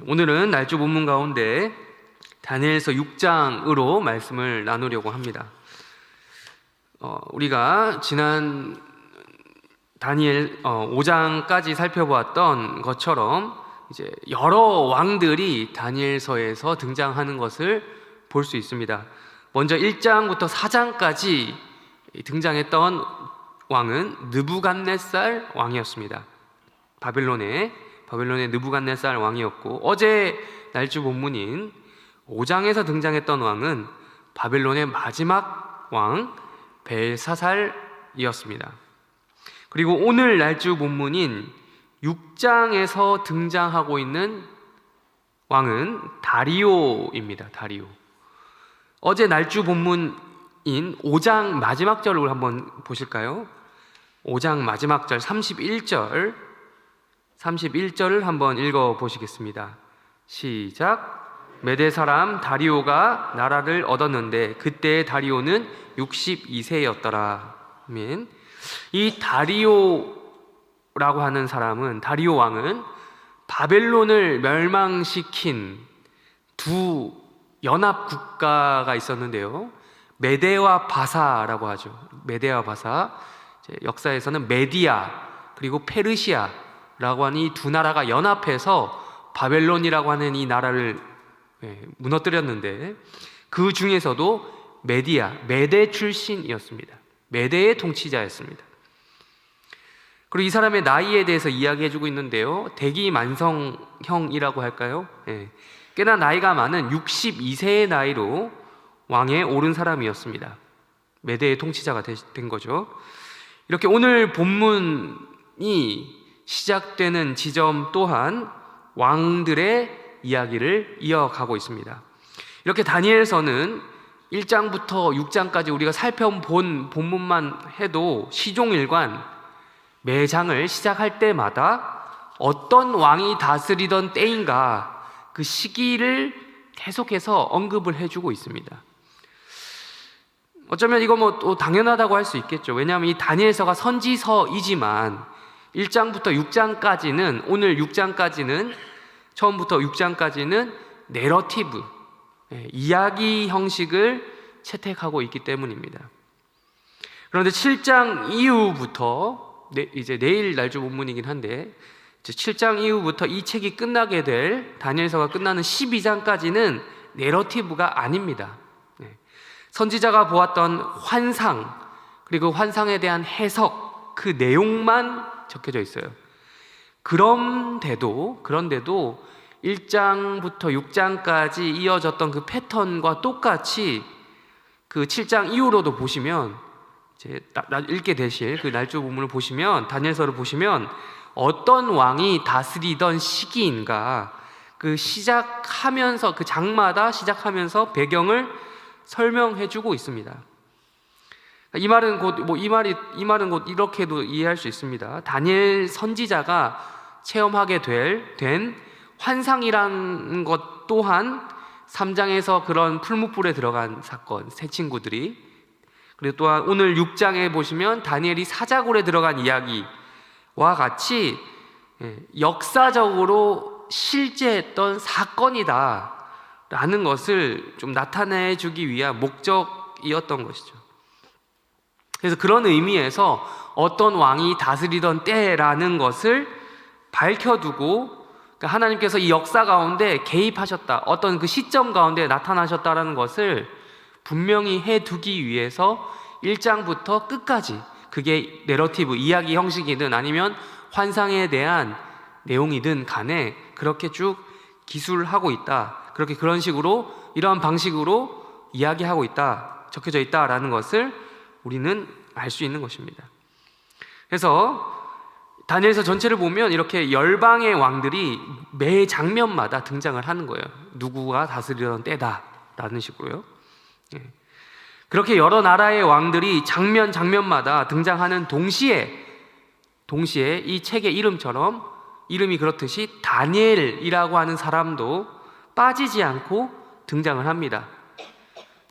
오늘은 날조 본문 가운데 다니엘서 6장으로 말씀을 나누려고 합니다. 우리가 지난 다니엘 5장까지 살펴보았던 것처럼 이제 여러 왕들이 다니엘서에서 등장하는 것을 볼 수 있습니다. 먼저 1장부터 4장까지 등장했던 왕은 느부갓네살 왕이었습니다. 바벨론의 느부갓네살 왕이었고, 어제 날주 본문인 5장에서 등장했던 왕은 바벨론의 마지막 왕 벨사살이었습니다. 그리고 오늘 날주 본문인 6장에서 등장하고 있는 왕은 다리오입니다. 다리오. 어제 날주 본문인 5장 마지막 절을 한번 보실까요? 5장 마지막 절 31절을 한번 읽어 보시겠습니다. 시작. 메대 사람 다리오가 나라를 얻었는데 그때의 다리오는 62세였더라. 아멘. 이 다리오라고 하는 사람은, 다리오 왕은 바벨론을 멸망시킨 두 연합 국가가 있었는데요, 메대와 바사라고 하죠. 메대와 바사, 역사에서는 메디아 그리고 페르시아라고 하는 이 두 나라가 연합해서 바벨론이라고 하는 이 나라를 무너뜨렸는데, 그 중에서도 메대 출신이었습니다. 메대의 통치자였습니다. 그리고 이 사람의 나이에 대해서 이야기해주고 있는데요, 대기만성형이라고 할까요? 꽤나 나이가 많은 62세의 나이로 왕에 오른 사람이었습니다. 메대의 통치자가 된 거죠. 이렇게 오늘 본문이 시작되는 지점 또한 왕들의 이야기를 이어가고 있습니다. 이렇게 다니엘서는 1장부터 6장까지 우리가 살펴본 본문만 해도 시종일관 매 장을 시작할 때마다 어떤 왕이 다스리던 때인가 그 시기를 계속해서 언급을 해주고 있습니다. 어쩌면 이거 또 당연하다고 할 수 있겠죠. 왜냐하면 이 다니엘서가 선지서이지만 1장부터 6장까지는, 오늘 6장까지는, 처음부터 6장까지는 내러티브, 이야기 형식을 채택하고 있기 때문입니다. 그런데 7장 이후부터, 이제 내일 날조 본문이긴 한데 7장 이후부터 이 책이 끝나게 될, 다니엘서가 끝나는 12장까지는 내러티브가 아닙니다. 선지자가 보았던 환상, 그리고 환상에 대한 해석, 그 내용만 적혀져 있어요. 그런데도 1장부터 6장까지 이어졌던 그 패턴과 똑같이 그 7장 이후로도 보시면, 이제 읽게 되실 그 날조 본문을 보시면, 다니엘서를 보시면 어떤 왕이 다스리던 시기인가, 그 시작하면서, 그 장마다 시작하면서 배경을 설명해주고 있습니다. 이 말은 곧 이렇게도 이해할 수 있습니다. 다니엘 선지자가 체험하게 된 환상이란 것 또한 3장에서 그런 풀무불에 들어간 사건, 새 친구들이, 그리고 또한 오늘 6장에 보시면 다니엘이 사자굴에 들어간 이야기와 같이 역사적으로 실제했던 사건이다 라는 것을 좀 나타내 주기 위한 목적이었던 것이죠. 그래서 그런 의미에서 어떤 왕이 다스리던 때라는 것을 밝혀두고, 그러니까 하나님께서 이 역사 가운데 개입하셨다, 어떤 그 시점 가운데 나타나셨다라는 것을 분명히 해두기 위해서 1장부터 끝까지, 그게 내러티브, 이야기 형식이든 아니면 환상에 대한 내용이든 간에 그렇게 쭉 기술하고 있다, 그렇게 그런 식으로, 이러한 방식으로 이야기하고 있다, 적혀져 있다라는 것을 우리는 알 수 있는 것입니다. 그래서 다니엘서 전체를 보면 이렇게 열방의 왕들이 매 장면마다 등장을 하는 거예요. 누구가 다스리던 때다라는 식으로요. 그렇게 여러 나라의 왕들이 장면마다 등장하는 동시에 이 책의 이름처럼, 이름이 그렇듯이 다니엘이라고 하는 사람도 빠지지 않고 등장을 합니다.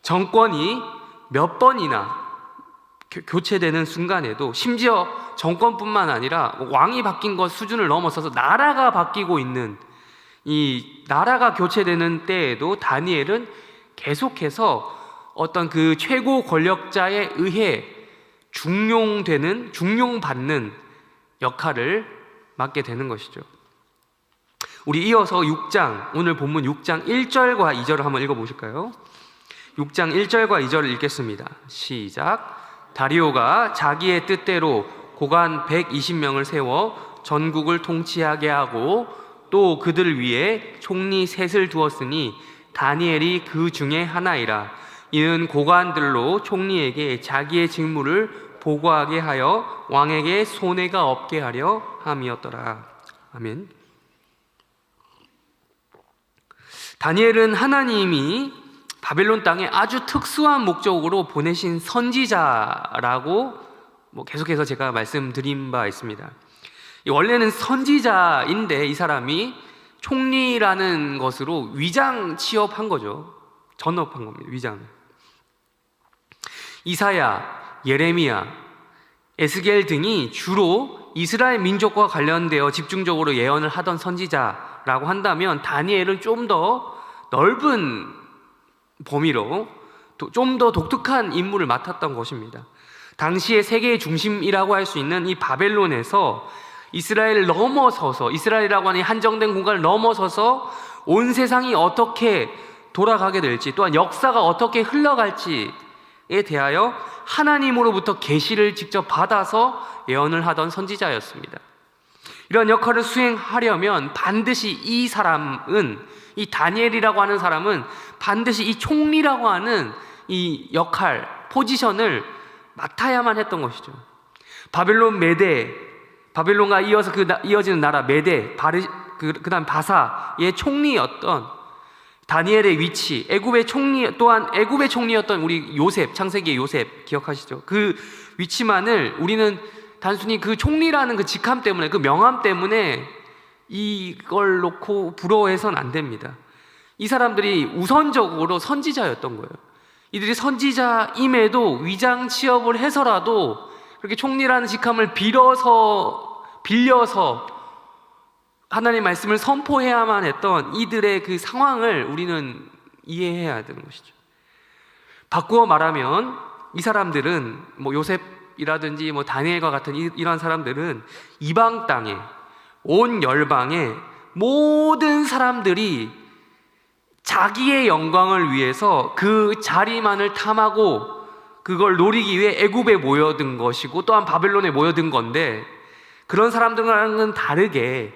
정권이 몇 번이나 교체되는 순간에도, 심지어 정권뿐만 아니라 왕이 바뀐 것 수준을 넘어서서 나라가 바뀌고 있는 이 나라가 교체되는 때에도 다니엘은 계속해서 어떤 그 최고 권력자에 의해 중용받는 역할을 맡게 되는 것이죠. 우리 이어서 6장, 오늘 본문 6장 1절과 2절을 한번 읽어보실까요? 6장 1절과 2절을 읽겠습니다. 시작. 다리오가 자기의 뜻대로 고관 120명을 세워 전국을 통치하게 하고 또 그들 위에 총리 셋을 두었으니 다니엘이 그 중에 하나이라. 이는 고관들로 총리에게 자기의 직무를 보고하게 하여 왕에게 손해가 없게 하려 함이었더라. 아멘. 다니엘은 하나님이 바벨론 땅에 아주 특수한 목적으로 보내신 선지자라고 계속해서 제가 말씀드린 바 있습니다. 원래는 선지자인데 이 사람이 총리라는 것으로 위장 취업한 거죠. 전업한 겁니다. 위장. 이사야, 예레미야, 에스겔 등이 주로 이스라엘 민족과 관련되어 집중적으로 예언을 하던 선지자라고 한다면 다니엘은 좀 더 넓은 범위로 좀 더 독특한 임무를 맡았던 것입니다. 당시의 세계의 중심이라고 할 수 있는 이 바벨론에서 이스라엘을 넘어서서, 이스라엘이라고 하는 한정된 공간을 넘어서서 온 세상이 어떻게 돌아가게 될지, 또한 역사가 어떻게 흘러갈지에 대하여 하나님으로부터 계시를 직접 받아서 예언을 하던 선지자였습니다. 이런 역할을 수행하려면 반드시 이 사람은, 이 다니엘이라고 하는 사람은 반드시 이 총리라고 하는 이 역할, 포지션을 맡아야만 했던 것이죠. 바벨론과 이어서 이어지는 나라 메대, 그다음 바사의 총리였던 다니엘의 위치, 애굽의 총리였던 우리 요셉, 창세기의 요셉 기억하시죠? 그 위치만을 우리는 단순히 그 총리라는 그 직함 때문에, 그 명함 때문에 이걸 놓고 부러워해서는 안 됩니다. 이 사람들이 우선적으로 선지자였던 거예요. 이들이 선지자임에도 위장 취업을 해서라도 그렇게 총리라는 직함을 빌려서 하나님의 말씀을 선포해야만 했던 이들의 그 상황을 우리는 이해해야 되는 것이죠. 바꾸어 말하면 이 사람들은 요셉이라든지 다니엘과 같은 이러한 사람들은 이방 땅에, 온 열방에 모든 사람들이 자기의 영광을 위해서 그 자리만을 탐하고 그걸 노리기 위해 애굽에 모여든 것이고 또한 바벨론에 모여든 건데, 그런 사람들과는 다르게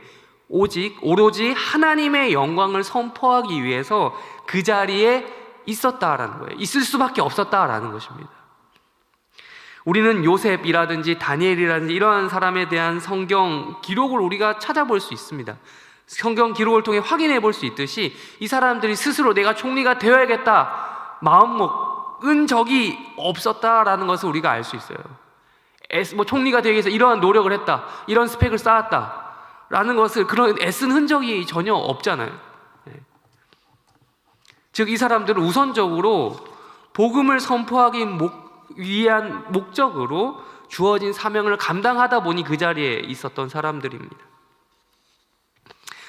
오로지 하나님의 영광을 선포하기 위해서 그 자리에 있었다라는 거예요. 있을 수밖에 없었다라는 것입니다. 우리는 요셉이라든지 다니엘이라든지 이러한 사람에 대한 성경 기록을 우리가 찾아볼 수 있습니다. 성경 기록을 통해 확인해 볼 수 있듯이 이 사람들이 스스로 내가 총리가 되어야겠다 마음먹은 적이 없었다라는 것을 우리가 알 수 있어요. 총리가 되기 위해서 이러한 노력을 했다, 이런 스펙을 쌓았다 라는 것을, 그런 애쓴 흔적이 전혀 없잖아요. 즉 이 사람들은 우선적으로 복음을 선포하기 위한 목적으로 주어진 사명을 감당하다 보니 그 자리에 있었던 사람들입니다.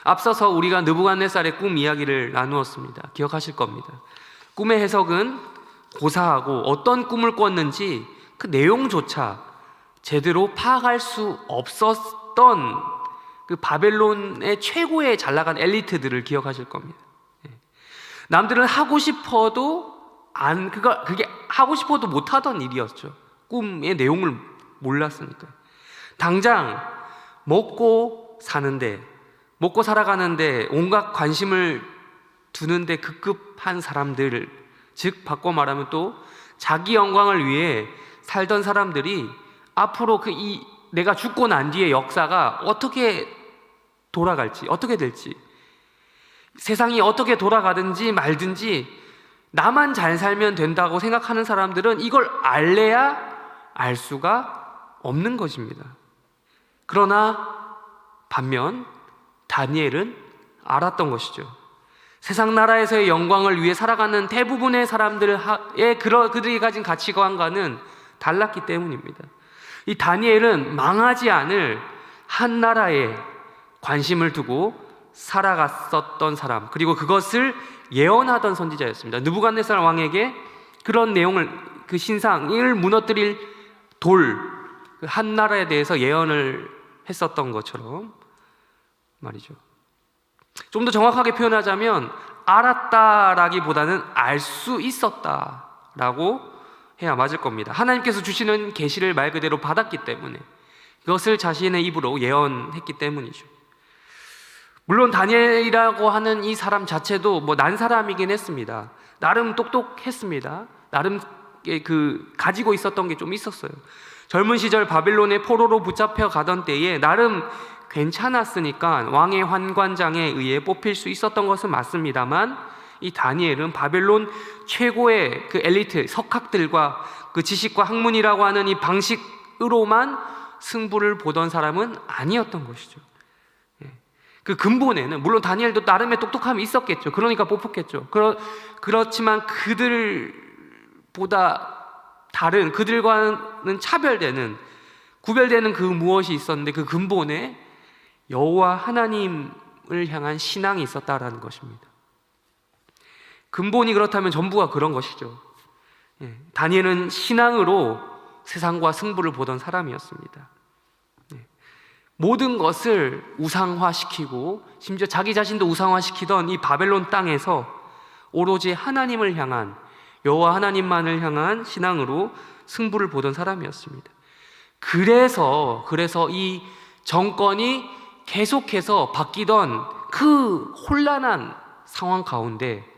앞서서 우리가 느부갓네살의 꿈 이야기를 나누었습니다. 기억하실 겁니다. 꿈의 해석은 고사하고 어떤 꿈을 꿨는지 그 내용조차 제대로 파악할 수 없었던 그 바벨론의 최고의 잘나간 엘리트들을 기억하실 겁니다. 남들은 하고 싶어도 그게 하고 싶어도 못하던 일이었죠. 꿈의 내용을 몰랐으니까. 당장 먹고 살아가는데 온갖 관심을 두는데 급급한 사람들, 즉 바꿔 말하면 또 자기 영광을 위해 살던 사람들이 앞으로 내가 죽고 난 뒤에 역사가 어떻게 돌아갈지, 어떻게 될지, 세상이 어떻게 돌아가든지 말든지 나만 잘 살면 된다고 생각하는 사람들은 이걸 알래야 알 수가 없는 것입니다. 그러나 반면 다니엘은 알았던 것이죠. 세상 나라에서의 영광을 위해 살아가는 대부분의 사람들의 그들이 가진 가치관과는 달랐기 때문입니다. 이 다니엘은 망하지 않을 한 나라에 관심을 두고 살아갔었던 사람, 그리고 그것을 예언하던 선지자였습니다. 느부갓네살 왕에게 그런 내용을, 그 신상을 무너뜨릴 돌, 한 나라에 대해서 예언을 했었던 것처럼 말이죠. 좀 더 정확하게 표현하자면 알았다라기보다는 알 수 있었다라고 해야 맞을 겁니다. 하나님께서 주시는 계시를 말 그대로 받았기 때문에, 그것을 자신의 입으로 예언했기 때문이죠. 물론 다니엘이라고 하는 이 사람 자체도 뭐 난 사람이긴 했습니다. 나름 똑똑했습니다. 나름 가지고 있었던 게 좀 있었어요. 젊은 시절 바빌론의 포로로 붙잡혀 가던 때에 나름 괜찮았으니까 왕의 환관장에 의해 뽑힐 수 있었던 것은 맞습니다만, 이 다니엘은 바벨론 최고의 그 엘리트 석학들과 그 지식과 학문이라고 하는 이 방식으로만 승부를 보던 사람은 아니었던 것이죠. 그 근본에는 물론 다니엘도 나름의 똑똑함이 있었겠죠. 그러니까 뽑혔겠죠. 그렇지만 그들보다 다른, 그들과는 차별되는, 구별되는 그 무엇이 있었는데, 그 근본에 여호와 하나님을 향한 신앙이 있었다라는 것입니다. 근본이 그렇다면 전부가 그런 것이죠. 다니엘은 신앙으로 세상과 승부를 보던 사람이었습니다. 모든 것을 우상화시키고 심지어 자기 자신도 우상화시키던 이 바벨론 땅에서 오로지 하나님을 향한, 여호와 하나님만을 향한 신앙으로 승부를 보던 사람이었습니다. 그래서 이 정권이 계속해서 바뀌던 그 혼란한 상황 가운데,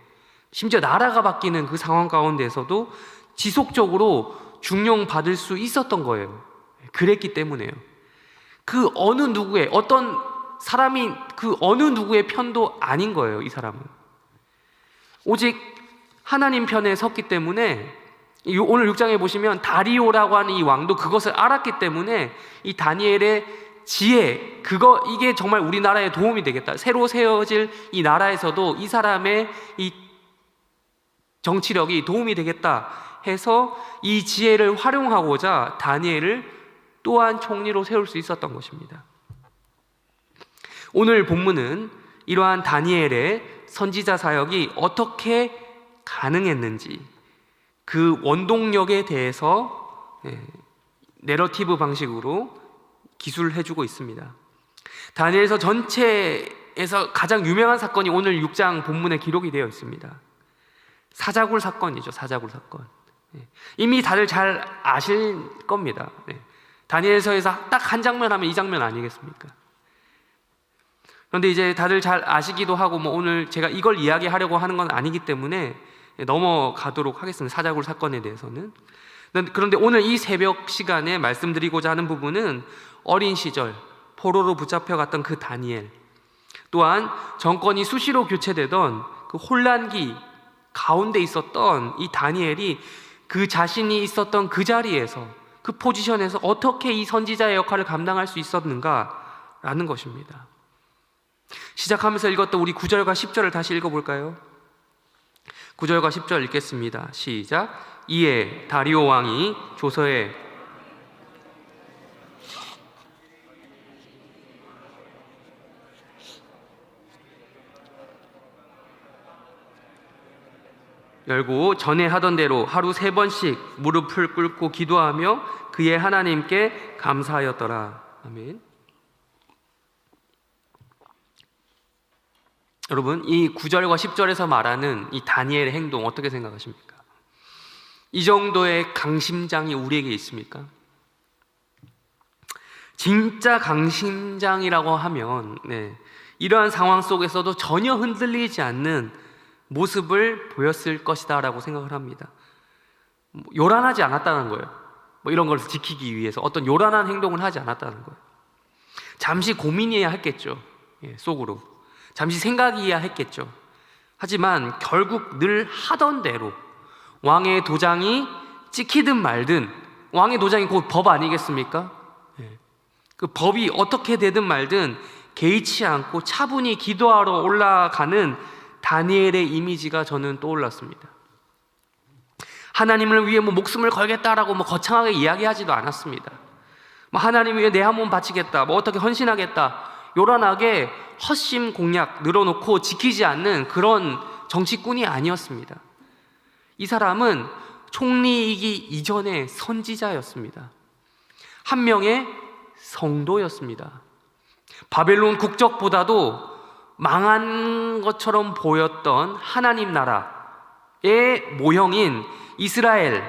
심지어 나라가 바뀌는 그 상황 가운데에서도 지속적으로 중용받을 수 있었던 거예요. 그랬기 때문에요. 그 어느 누구의, 어떤 사람이 그 어느 누구의 편도 아닌 거예요. 이 사람은 오직 하나님 편에 섰기 때문에, 오늘 6장에 보시면 다리오라고 하는 이 왕도 그것을 알았기 때문에 이 다니엘의 지혜, 이게 정말 우리나라에 도움이 되겠다, 새로 세워질 이 나라에서도 이 사람의 이 정치력이 도움이 되겠다 해서 이 지혜를 활용하고자 다니엘을 또한 총리로 세울 수 있었던 것입니다. 오늘 본문은 이러한 다니엘의 선지자 사역이 어떻게 가능했는지, 그 원동력에 대해서 내러티브 방식으로 기술해주고 있습니다. 다니엘서 전체에서 가장 유명한 사건이 오늘 6장 본문에 기록이 되어 있습니다. 사자굴 사건이죠. 사자굴 사건. 이미 다들 잘 아실 겁니다. 다니엘서에서 딱 한 장면 하면 이 장면 아니겠습니까? 그런데 이제 다들 잘 아시기도 하고, 오늘 제가 이걸 이야기하려고 하는 건 아니기 때문에 넘어가도록 하겠습니다. 사자굴 사건에 대해서는. 그런데 오늘 이 새벽 시간에 말씀드리고자 하는 부분은 어린 시절 포로로 붙잡혀갔던 그 다니엘, 또한 정권이 수시로 교체되던 그 혼란기 가운데 있었던 이 다니엘이 그 자신이 있었던 그 자리에서, 그 포지션에서 어떻게 이 선지자의 역할을 감당할 수 있었는가라는 것입니다. 시작하면서 읽었던 우리 9절과 10절을 다시 읽어볼까요? 9절과 10절 읽겠습니다. 시작. 이에 다리오 왕이 조서에 열고 전에 하던 대로 하루 3번씩 무릎을 꿇고 기도하며 그의 하나님께 감사하였더라. 아멘. 여러분, 이 9절과 10절에서 말하는 이 다니엘의 행동 어떻게 생각하십니까? 이 정도의 강심장이 우리에게 있습니까? 진짜 강심장이라고 하면 이러한 상황 속에서도 전혀 흔들리지 않는 모습을 보였을 것이다 라고 생각을 합니다. 요란하지 않았다는 거예요. 이런 걸 지키기 위해서 어떤 요란한 행동을 하지 않았다는 거예요. 잠시 고민해야 했겠죠. 속으로 잠시 생각해야 했겠죠. 하지만 결국 늘 하던 대로 왕의 도장이 찍히든 말든, 왕의 도장이 곧 법 아니겠습니까? 그 법이 어떻게 되든 말든 개의치 않고 차분히 기도하러 올라가는 다니엘의 이미지가 저는 떠올랐습니다. 하나님을 위해 목숨을 걸겠다라고 거창하게 이야기하지도 않았습니다. 하나님 위해 내 한 몸 바치겠다, 어떻게 헌신하겠다, 요란하게 헛심 공약 늘어놓고 지키지 않는 그런 정치꾼이 아니었습니다. 이 사람은 총리이기 이전의 선지자였습니다. 한 명의 성도였습니다. 바벨론 국적보다도 망한 것처럼 보였던 하나님 나라의 모형인 이스라엘을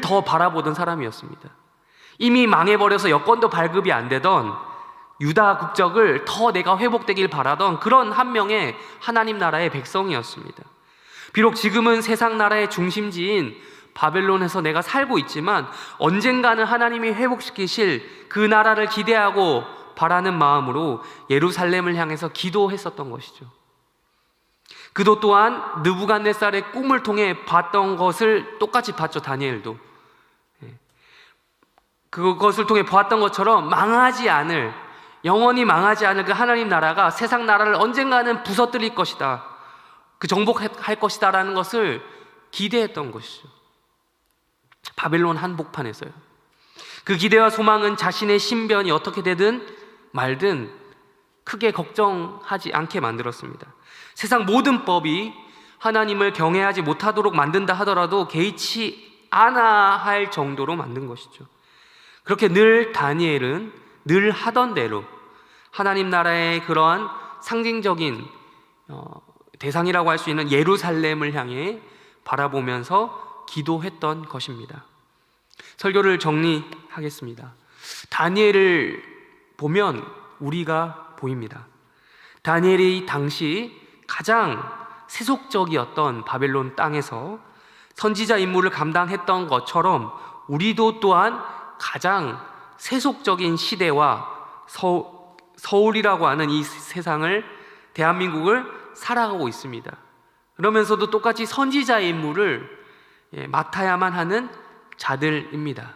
더 바라보던 사람이었습니다. 이미 망해버려서 여권도 발급이 안 되던 유다 국적을 더 내가 회복되길 바라던 그런 한 명의 하나님 나라의 백성이었습니다. 비록 지금은 세상 나라의 중심지인 바벨론에서 내가 살고 있지만 언젠가는 하나님이 회복시키실 그 나라를 기대하고 바라는 마음으로 예루살렘을 향해서 기도했었던 것이죠. 그도 또한 느부갓네살의 꿈을 통해 봤던 것을 똑같이 봤죠. 다니엘도 그것을 통해 보았던 것처럼 영원히 망하지 않을 그 하나님 나라가 세상 나라를 언젠가는 부서뜨릴 것이다, 그 정복할 것이다 라는 것을 기대했던 것이죠. 바벨론 한복판에서요. 그 기대와 소망은 자신의 신변이 어떻게 되든 말든 크게 걱정하지 않게 만들었습니다. 세상 모든 법이 하나님을 경외하지 못하도록 만든다 하더라도 개의치 않아 할 정도로 만든 것이죠. 그렇게 늘 다니엘은 늘 하던 대로 하나님 나라의 그러한 상징적인 대상이라고 할 수 있는 예루살렘을 향해 바라보면서 기도했던 것입니다. 설교를 정리하겠습니다. 다니엘을 보면 우리가 보입니다. 다니엘이 당시 가장 세속적이었던 바벨론 땅에서 선지자 임무를 감당했던 것처럼 우리도 또한 가장 세속적인 시대와 서울이라고 하는 이 세상을, 대한민국을 살아가고 있습니다. 그러면서도 똑같이 선지자의 임무를 맡아야만 하는 자들입니다.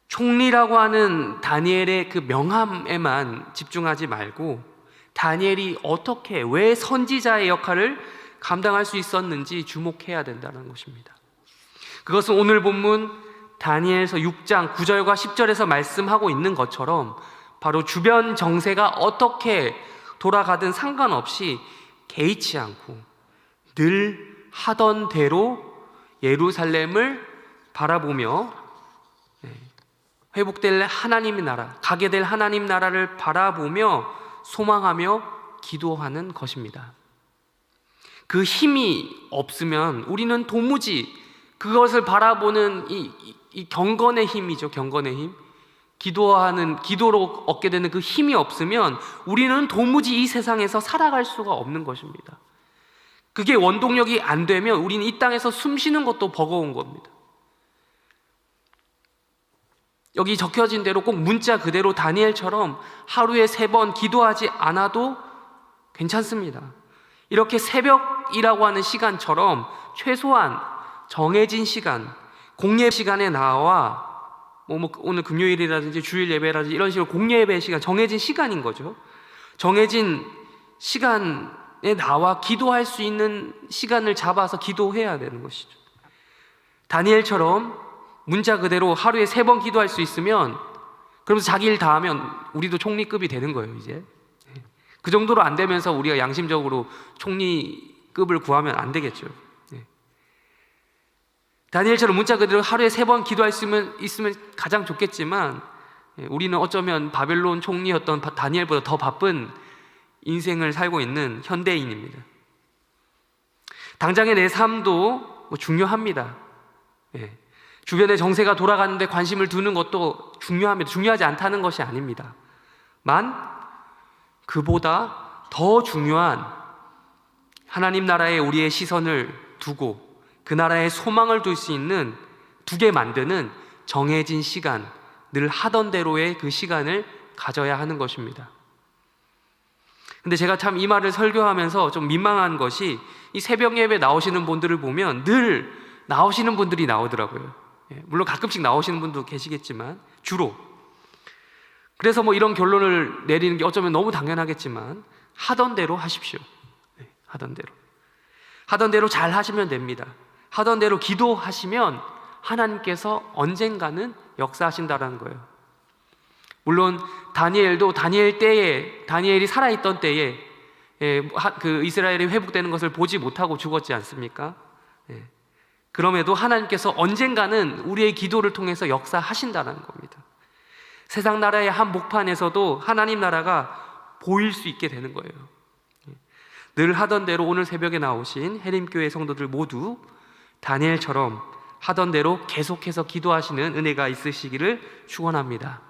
총리라고 하는 다니엘의 그 명함에만 집중하지 말고 다니엘이 어떻게, 왜 선지자의 역할을 감당할 수 있었는지 주목해야 된다는 것입니다. 그것은 오늘 본문 다니엘서 6장 9절과 10절에서 말씀하고 있는 것처럼 바로 주변 정세가 어떻게 돌아가든 상관없이 개의치 않고 늘 하던 대로 예루살렘을 바라보며 회복될 하나님의 나라, 가게 될 하나님 나라를 바라보며 소망하며 기도하는 것입니다. 그 힘이 없으면 우리는 도무지 그것을 바라보는 이 경건의 힘이죠. 경건의 힘. 기도로 얻게 되는 그 힘이 없으면 우리는 도무지 이 세상에서 살아갈 수가 없는 것입니다. 그게 원동력이 안 되면 우리는 이 땅에서 숨 쉬는 것도 버거운 겁니다. 여기 적혀진 대로 꼭 문자 그대로 다니엘처럼 하루에 3번 기도하지 않아도 괜찮습니다. 이렇게 새벽이라고 하는 시간처럼 최소한 정해진 시간, 공예 시간에 나와 오늘 금요일이라든지 주일 예배라든지 이런 식으로 공예 예배 시간, 정해진 시간인 거죠. 정해진 시간에 나와 기도할 수 있는 시간을 잡아서 기도해야 되는 것이죠. 다니엘처럼 문자 그대로 하루에 3번 기도할 수 있으면, 그러면서 자기 일 다 하면 우리도 총리급이 되는 거예요. 이제 그 정도로 안 되면서 우리가 양심적으로 총리급을 구하면 안 되겠죠. 다니엘처럼 문자 그대로 하루에 3번 기도할 수 있으면 가장 좋겠지만 우리는 어쩌면 바벨론 총리였던 다니엘보다 더 바쁜 인생을 살고 있는 현대인입니다. 당장의 내 삶도 중요합니다. 주변의 정세가 돌아가는데 관심을 두는 것도 중요합니다. 중요하지 않다는 것이 아닙니다. 그보다 더 중요한 하나님 나라에 우리의 시선을 두고 그 나라에 소망을 둘 수 있는, 두게 만드는 정해진 시간, 늘 하던 대로의 그 시간을 가져야 하는 것입니다. 근데 제가 참 이 말을 설교하면서 좀 민망한 것이 이 새벽 예배 나오시는 분들을 보면 늘 나오시는 분들이 나오더라고요. 물론 가끔씩 나오시는 분도 계시겠지만 주로. 그래서 이런 결론을 내리는 게 어쩌면 너무 당연하겠지만 하던 대로 하십시오. 하던 대로 잘 하시면 됩니다. 하던 대로 기도하시면 하나님께서 언젠가는 역사하신다라는 거예요. 물론 다니엘도 다니엘이 살아있던 때에 그 이스라엘이 회복되는 것을 보지 못하고 죽었지 않습니까? 그럼에도 하나님께서 언젠가는 우리의 기도를 통해서 역사하신다는 겁니다. 세상 나라의 한 목판에서도 하나님 나라가 보일 수 있게 되는 거예요. 늘 하던 대로 오늘 새벽에 나오신 해림교회 성도들 모두 다니엘처럼 하던 대로 계속해서 기도하시는 은혜가 있으시기를 축원합니다.